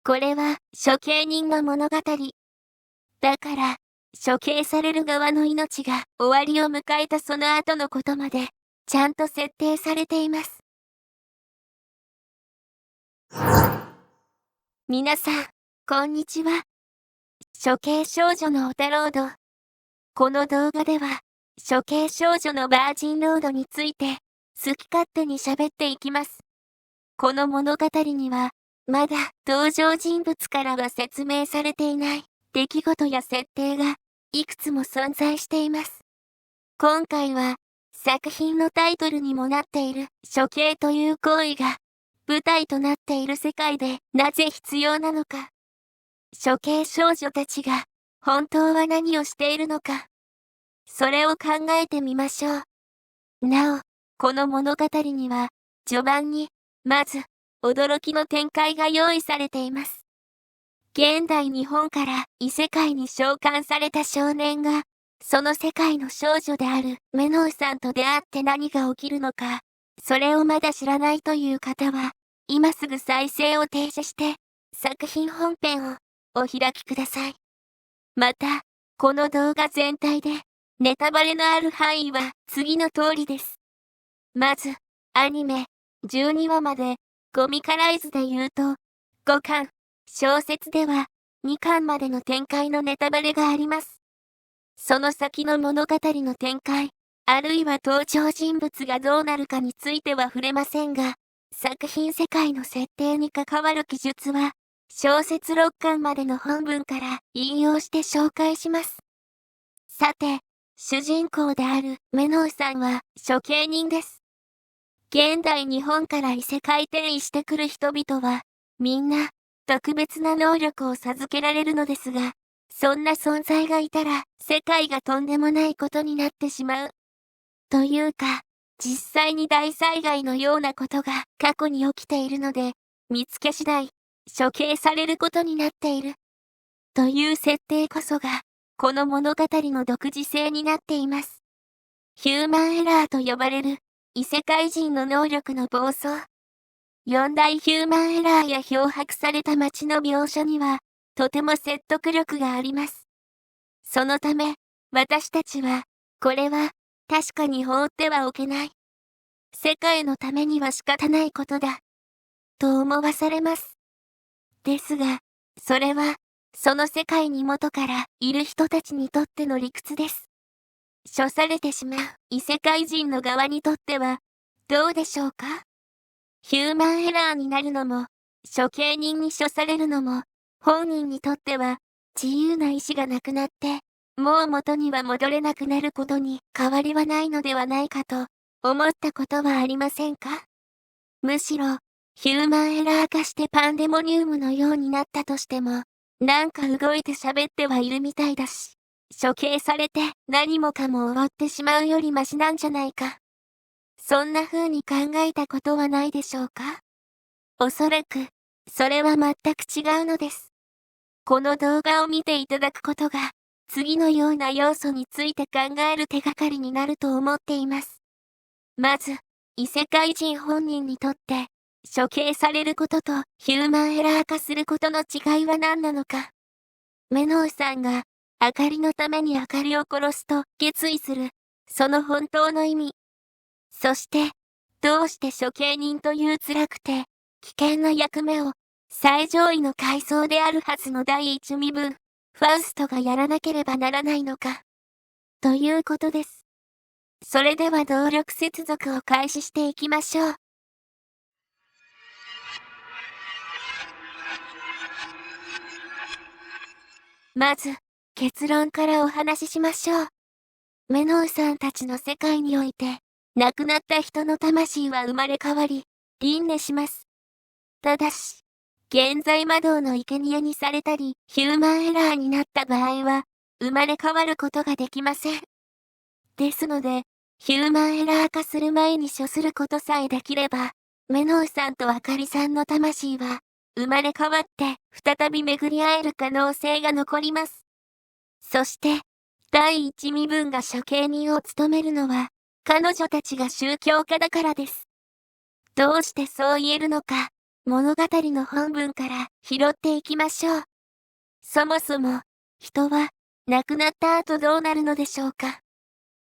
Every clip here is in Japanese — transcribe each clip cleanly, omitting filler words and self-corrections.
これは処刑人の物語。だから、処刑される側の命が終わりを迎えたその後のことまで、ちゃんと設定されています。皆さん、こんにちは。処刑少女のオタロード。この動画では、処刑少女のバージンロードについて、好き勝手に喋っていきます。この物語には、まだ登場人物からは説明されていない出来事や設定がいくつも存在しています。今回は作品のタイトルにもなっている処刑という行為が舞台となっている世界でなぜ必要なのか、処刑少女たちが本当は何をしているのか、それを考えてみましょう。なお、この物語には序盤にまず驚きの展開が用意されています。現代日本から異世界に召喚された少年が、その世界の少女であるメノウさんと出会って何が起きるのか、それをまだ知らないという方は、今すぐ再生を停止して、作品本編をお開きください。また、この動画全体で、ネタバレのある範囲は次の通りです。まず、アニメ、12話まで、コミカライズで言うと、5巻、小説では2巻までの展開のネタバレがあります。その先の物語の展開、あるいは登場人物がどうなるかについては触れませんが、作品世界の設定に関わる記述は、小説6巻までの本文から引用して紹介します。さて、主人公であるメノウさんは処刑人です。現代日本から異世界転移してくる人々は、みんな特別な能力を授けられるのですが、そんな存在がいたら世界がとんでもないことになってしまう。というか、実際に大災害のようなことが過去に起きているので、見つけ次第、処刑されることになっている。という設定こそが、この物語の独自性になっています。ヒューマンエラーと呼ばれる異世界人の能力の暴走。4大ヒューマンエラーや漂白された街の描写には、とても説得力があります。そのため、私たちは、これは、確かに放ってはおけない。世界のためには仕方ないことだ。と思わされます。ですが、それは、その世界に元からいる人たちにとっての理屈です。処されてしまう異世界人の側にとっては、どうでしょうか？ヒューマンエラーになるのも、処刑人に処されるのも、本人にとっては自由な意志がなくなって、もう元には戻れなくなることに変わりはないのではないかと思ったことはありませんか？むしろ、ヒューマンエラー化してパンデモニウムのようになったとしても、なんか動いて喋ってはいるみたいだし、処刑されて何もかも終わってしまうよりマシなんじゃないか。そんな風に考えたことはないでしょうか？おそらく、それは全く違うのです。この動画を見ていただくことが、次のような要素について考える手がかりになると思っています。まず、異世界人本人にとって、処刑されることとヒューマンエラー化することの違いは何なのか。メノウさんが、あかりのためにあかりを殺すと決意する、その本当の意味。そして、どうして処刑人という辛くて、危険な役目を、最上位の階層であるはずの第一身分、ファウストがやらなければならないのか。ということです。それでは動力接続を開始していきましょう。まず、結論からお話ししましょう。メノウさんたちの世界において、亡くなった人の魂は生まれ変わり、輪廻します。ただし、現在魔導の生贄にされたり、ヒューマンエラーになった場合は、生まれ変わることができません。ですので、ヒューマンエラー化する前に処することさえできれば、メノウさんとあかりさんの魂は、生まれ変わって再び巡り会える可能性が残ります。そして、第一身分が処刑人を務めるのは、彼女たちが宗教家だからです。どうしてそう言えるのか、物語の本文から拾っていきましょう。そもそも、人は亡くなった後どうなるのでしょうか。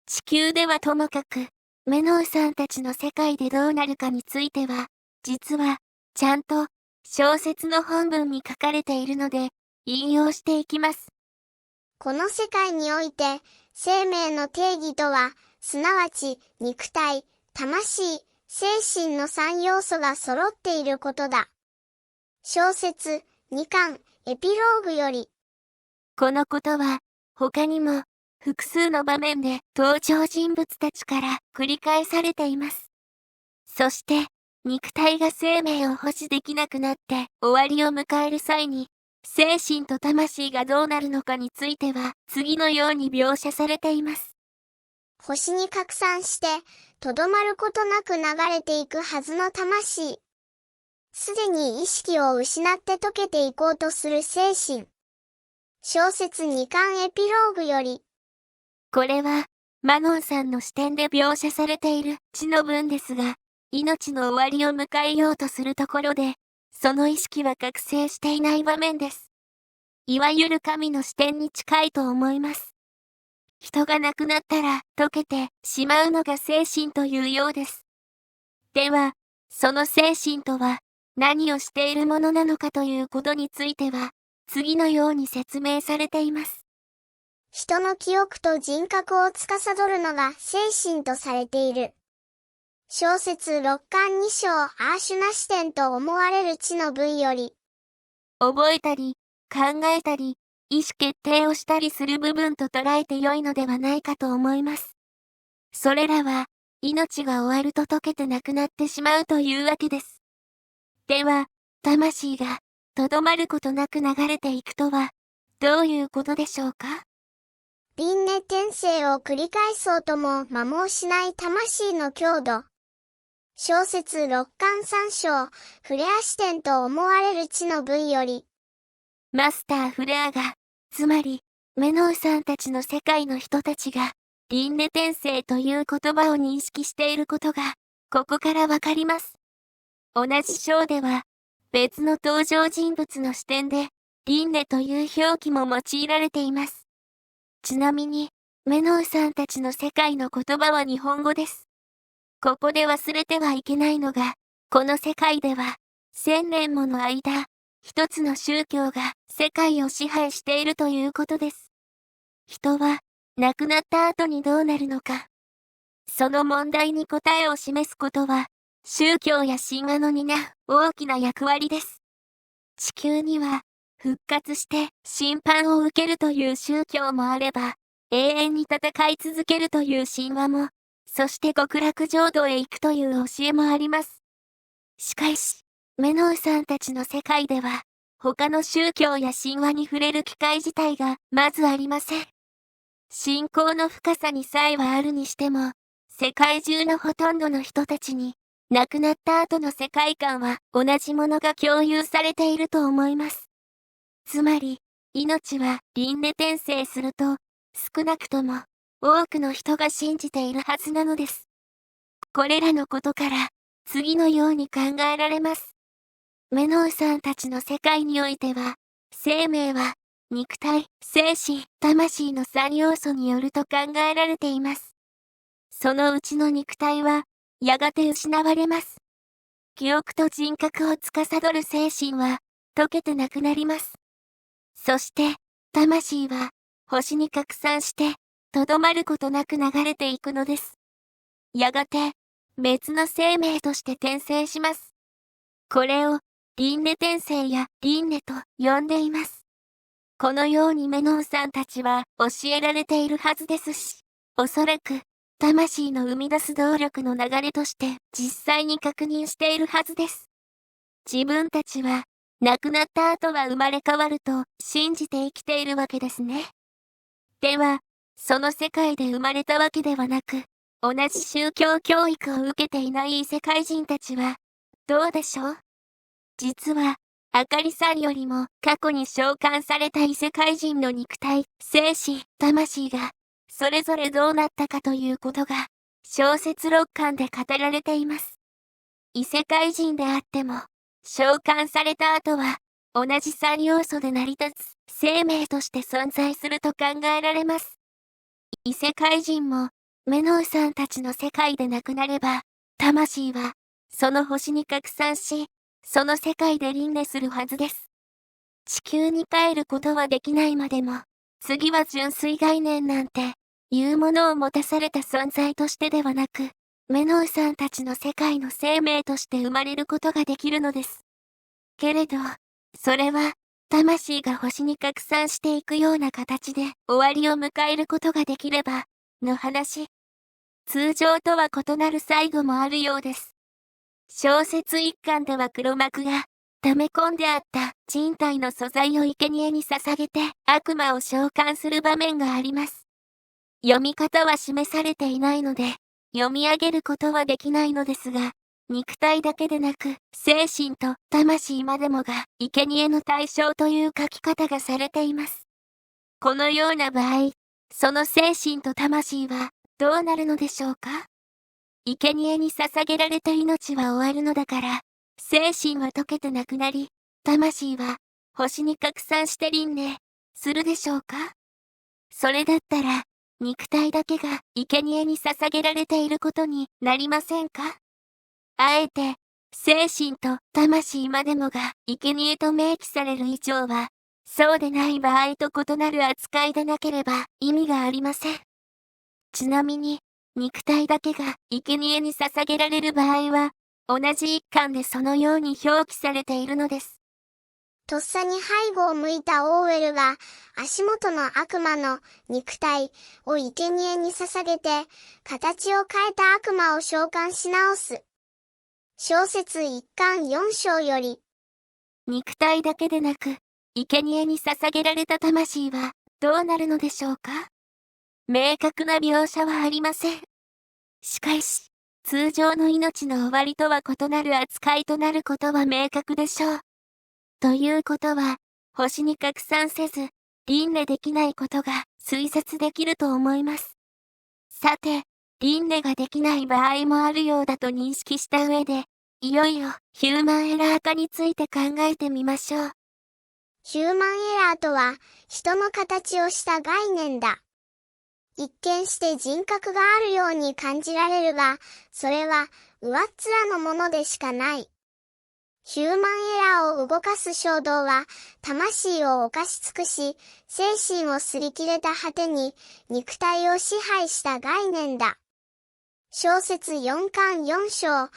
地球ではともかく、メノウさんたちの世界でどうなるかについては、実は、ちゃんと小説の本文に書かれているので、引用していきます。この世界において、生命の定義とは、すなわち、肉体、魂、精神の3要素が揃っていることだ。小説、2巻、エピローグより。このことは、他にも、複数の場面で登場人物たちから繰り返されています。そして、肉体が生命を保持できなくなって終わりを迎える際に、精神と魂がどうなるのかについては、次のように描写されています。星に拡散して、とどまることなく流れていくはずの魂。すでに意識を失って溶けていこうとする精神。小説2巻エピローグより。これは、マノンさんの視点で描写されている地の文ですが、命の終わりを迎えようとするところで、その意識は覚醒していない場面です。いわゆる神の視点に近いと思います。人が亡くなったら溶けてしまうのが精神というようです。では、その精神とは何をしているものなのかということについては、次のように説明されています。人の記憶と人格を司るのが精神とされている。小説6巻2章アーシュナ視点と思われる地の文より。覚えたり、考えたり、意思決定をしたりする部分と捉えて良いのではないかと思います。それらは、命が終わると溶けてなくなってしまうというわけです。では、魂が、とどまることなく流れていくとは、どういうことでしょうか。輪廻転生を繰り返そうとも摩耗しない魂の強度。小説6巻3章、フレア視点と思われる地の文より。マスター・フレアが、つまり、メノウさんたちの世界の人たちが、輪廻転生という言葉を認識していることが、ここからわかります。同じ章では、別の登場人物の視点で、輪廻という表記も用いられています。ちなみに、メノウさんたちの世界の言葉は日本語です。ここで忘れてはいけないのが、この世界では、1000年もの間、一つの宗教が世界を支配しているということです。人は、亡くなった後にどうなるのか。その問題に答えを示すことは、宗教や神話の担う大きな役割です。地球には、復活して審判を受けるという宗教もあれば、永遠に戦い続けるという神話も、そして極楽浄土へ行くという教えもあります。しかし、メノウさんたちの世界では、他の宗教や神話に触れる機会自体がまずありません。信仰の深さにさえはあるにしても、世界中のほとんどの人たちに、亡くなった後の世界観は同じものが共有されていると思います。つまり、命は輪廻転生すると、少なくとも多くの人が信じているはずなのです。これらのことから、次のように考えられます。メノウさんたちの世界においては、生命は肉体、精神、魂の3要素によると考えられています。そのうちの肉体は、やがて失われます。記憶と人格を司る精神は、溶けてなくなります。そして、魂は、星に拡散して、とどまることなく流れていくのです。やがて、別の生命として転生します。これを、輪廻転生や輪廻と呼んでいます。このようにメノウさんたちは教えられているはずですし、おそらく、魂の生み出す動力の流れとして実際に確認しているはずです。自分たちは、亡くなった後は生まれ変わると信じて生きているわけですね。では、その世界で生まれたわけではなく、同じ宗教教育を受けていない異世界人たちは、どうでしょう？実は、あかりさんよりも過去に召喚された異世界人の肉体、精神、魂が、それぞれどうなったかということが、小説6巻で語られています。異世界人であっても、召喚された後は、同じ三要素で成り立つ生命として存在すると考えられます。異世界人も、メノウさんたちの世界で亡くなれば、魂は、その星に拡散し、その世界で輪廻するはずです。地球に帰ることはできないまでも、次は純粋概念なんて、いうものを持たされた存在としてではなく、メノウさんたちの世界の生命として生まれることができるのです。けれど、それは、魂が星に拡散していくような形で終わりを迎えることができれば、の話。通常とは異なる最後もあるようです。小説一巻では黒幕が、溜め込んであった人体の素材を生贄に捧げて悪魔を召喚する場面があります。読み方は示されていないので、読み上げることはできないのですが、肉体だけでなく、精神と魂までもが生贄の対象という書き方がされています。このような場合、その精神と魂はどうなるのでしょうか？生贄に捧げられた命は終わるのだから、精神は溶けてなくなり、魂は星に拡散して輪廻するでしょうか？それだったら、肉体だけが生贄に捧げられていることになりませんか？あえて、精神と魂までもが生贄と明記される以上は、そうでない場合と異なる扱いでなければ意味がありません。ちなみに、肉体だけが生贄に捧げられる場合は、同じ一巻でそのように表記されているのです。とっさに背後を向いたオーウェルが、足元の悪魔の肉体を生贄に捧げて、形を変えた悪魔を召喚し直す。小説一巻四章より。肉体だけでなく、生贄に捧げられた魂はどうなるのでしょうか？明確な描写はありません。しかし、通常の命の終わりとは異なる扱いとなることは明確でしょう。ということは、星に拡散せず、輪廻できないことが推察できると思います。さて、輪廻ができない場合もあるようだと認識した上で、いよいよヒューマンエラー化について考えてみましょう。ヒューマンエラーとは、人の形をした概念だ。一見して人格があるように感じられるが、それは上っ面のものでしかない。ヒューマンエラーを動かす衝動は、魂を犯し尽くし、精神を擦り切れた果てに、肉体を支配した概念だ。小説4巻4章、あ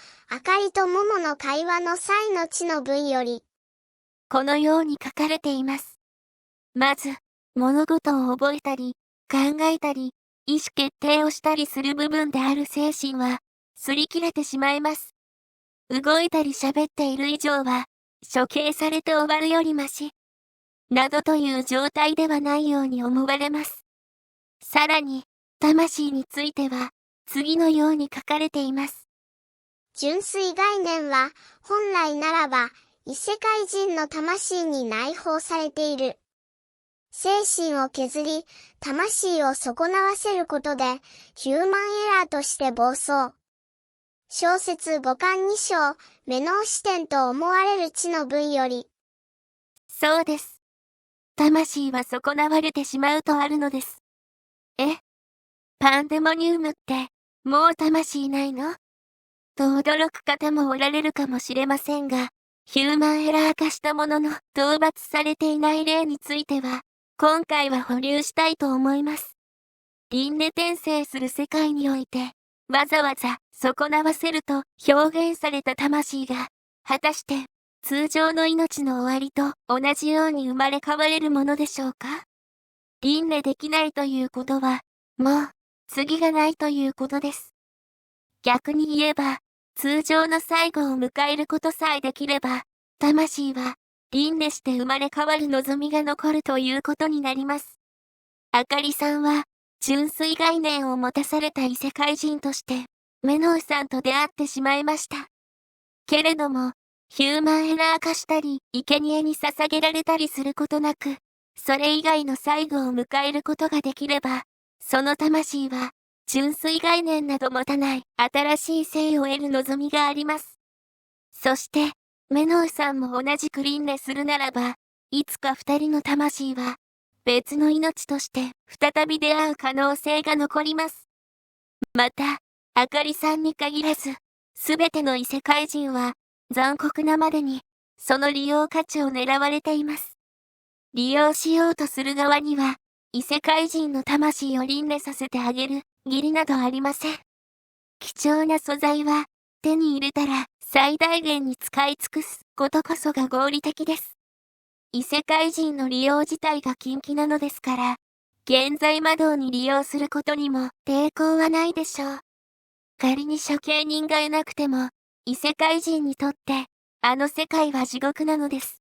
かりと桃の会話の際の地の文より。このように書かれています。まず、物事を覚えたり、考えたり、意思決定をしたりする部分である精神は、擦り切れてしまいます。動いたり喋っている以上は、処刑されて終わるよりまし、などという状態ではないように思われます。さらに、魂については、次のように書かれています。純粋概念は、本来ならば、異世界人の魂に内包されている。精神を削り、魂を損なわせることで、ヒューマンエラーとして暴走。小説5巻2章、メノウ視点と思われる地の文より。そうです。魂は損なわれてしまうとあるのです。パンデモニウムって、もう魂ないの？と驚く方もおられるかもしれませんが、ヒューマンエラー化したものの討伐されていない例については、今回は保留したいと思います。輪廻転生する世界において、わざわざ損なわせると表現された魂が、果たして通常の命の終わりと同じように生まれ変われるものでしょうか？輪廻できないということは、もう次がないということです。逆に言えば、通常の最後を迎えることさえできれば、魂は輪廻して生まれ変わる望みが残るということになります。あかりさんは、純粋概念を持たされた異世界人として、メノウさんと出会ってしまいました。けれども、ヒューマンエラー化したり、生贄に捧げられたりすることなく、それ以外の最後を迎えることができれば、その魂は、純粋概念など持たない新しい生を得る望みがあります。そして、メノウさんも同じく輪廻するならば、いつか二人の魂は別の命として再び出会う可能性が残ります。また、あかりさんに限らず、すべての異世界人は残酷なまでにその利用価値を狙われています。利用しようとする側には、異世界人の魂を輪廻させてあげる義理などありません。貴重な素材は手に入れたら最大限に使い尽くすことこそが合理的です。異世界人の利用自体が禁忌なのですから、現在魔導に利用することにも抵抗はないでしょう。仮に処刑人がいなくても、異世界人にとってあの世界は地獄なのです。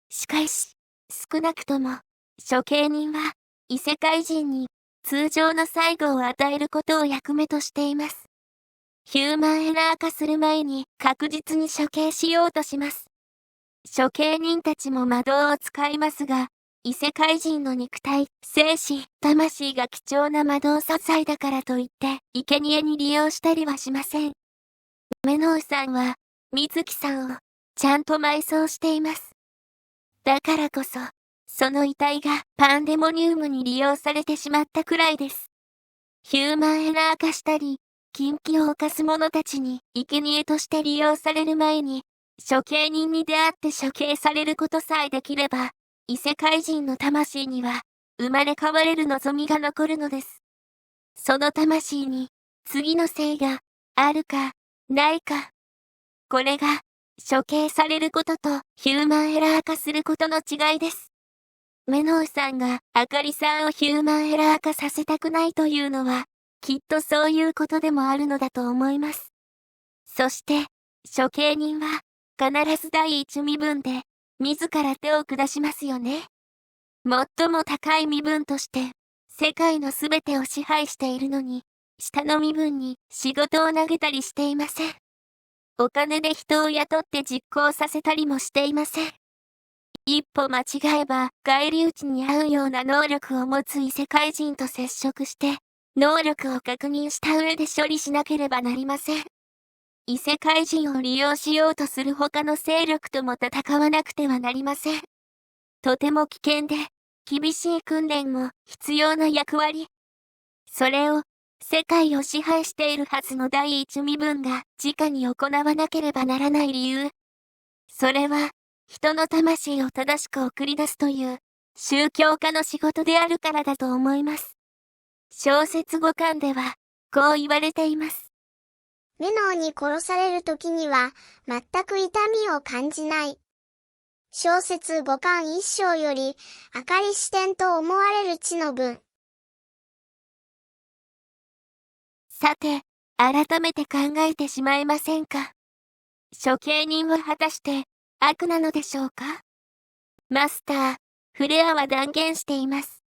しかし、少なくとも処刑人は異世界人に通常の最後を与えることを役目としています。ヒューマンエラー化する前に確実に処刑しようとします。処刑人たちも魔導を使いますが、異世界人の肉体、精神、魂が貴重な魔導素材だからといって、生贄に利用したりはしません。メノウさんは、水木さんをちゃんと埋葬しています。だからこそ、その遺体がパンデモニウムに利用されてしまったくらいです。ヒューマンエラー化したり、禁忌を犯す者たちに生贄として利用される前に、処刑人に出会って処刑されることさえできれば、異世界人の魂には生まれ変われる望みが残るのです。その魂に次の生があるかないか。これが処刑されることとヒューマンエラー化することの違いです。メノウさんがあかりさんをヒューマンエラー化させたくないというのは、きっとそういうことでもあるのだと思います。そして、処刑人は必ず第一身分で自ら手を下しますよね。最も高い身分として世界のすべてを支配しているのに、下の身分に仕事を投げたりしていません。お金で人を雇って実行させたりもしていません。一歩間違えば返り討ちに遭うような能力を持つ異世界人と接触して、能力を確認した上で処理しなければなりません。異世界人を利用しようとする他の勢力とも戦わなくてはなりません。とても危険で厳しい訓練も必要な役割。それを世界を支配しているはずの第一身分が直に行わなければならない理由。それは人の魂を正しく送り出すという宗教家の仕事であるからだと思います。小説5巻ではこう言われています。メノウに殺される時には全く痛みを感じない。小説5巻1章よりあかり視点と思われる地の文。さて、改めて考えてしまいませんか。処刑人は果たして悪なのでしょうか。マスター、フレアは断言しています。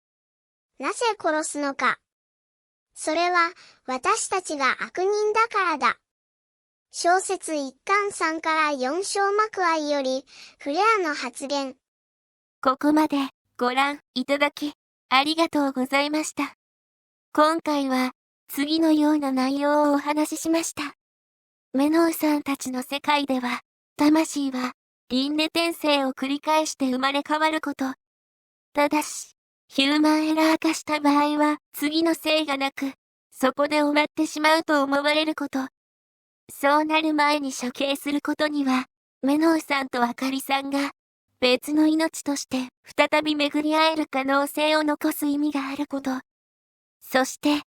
なぜ殺すのか。それは私たちが悪人だからだ。小説1巻3から4章幕愛よりフレアの発言。ここまでご覧いただきありがとうございました。今回は次のような内容をお話ししました。メノウさんたちの世界では、魂は輪廻転生を繰り返して生まれ変わること。ただし、ヒューマンエラー化した場合は次の生がなく、そこで終わってしまうと思われること。そうなる前に処刑することには、メノウさんとあかりさんが別の命として再び巡り会える可能性を残す意味があること。そして、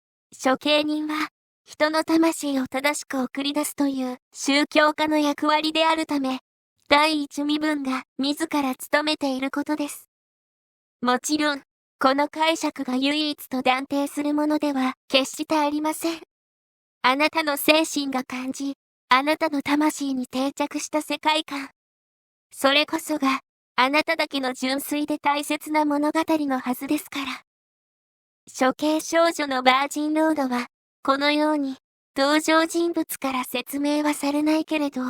処刑人は人の魂を正しく送り出すという宗教家の役割であるため、第一身分が自ら務めていることです。もちろん、この解釈が唯一と断定するものでは決してありません。あなたの精神が感じ、あなたの魂に定着した世界観。それこそが、あなただけの純粋で大切な物語のはずですから。処刑少女のバージンロードは、このように、登場人物から説明はされないけれど、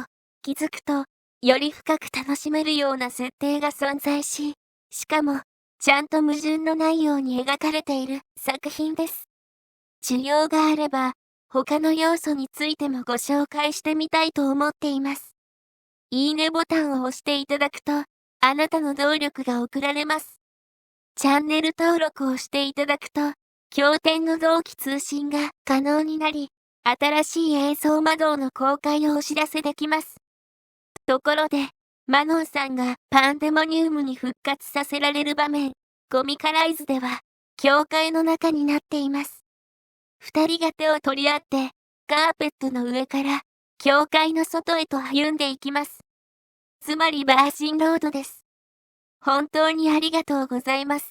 気づくと、より深く楽しめるような設定が存在し、しかも、ちゃんと矛盾のないように描かれている作品です。需要があれば、他の要素についてもご紹介してみたいと思っています。いいねボタンを押していただくと、あなたの動力が送られます。チャンネル登録をしていただくと、経典の同期通信が可能になり、新しい映像魔導の公開をお知らせできます。ところで、マノンさんがパンデモニウムに復活させられる場面、コミカライズでは、教会の中になっています。二人が手を取り合って、カーペットの上から、教会の外へと歩んでいきます。つまりバージンロードです。本当にありがとうございます。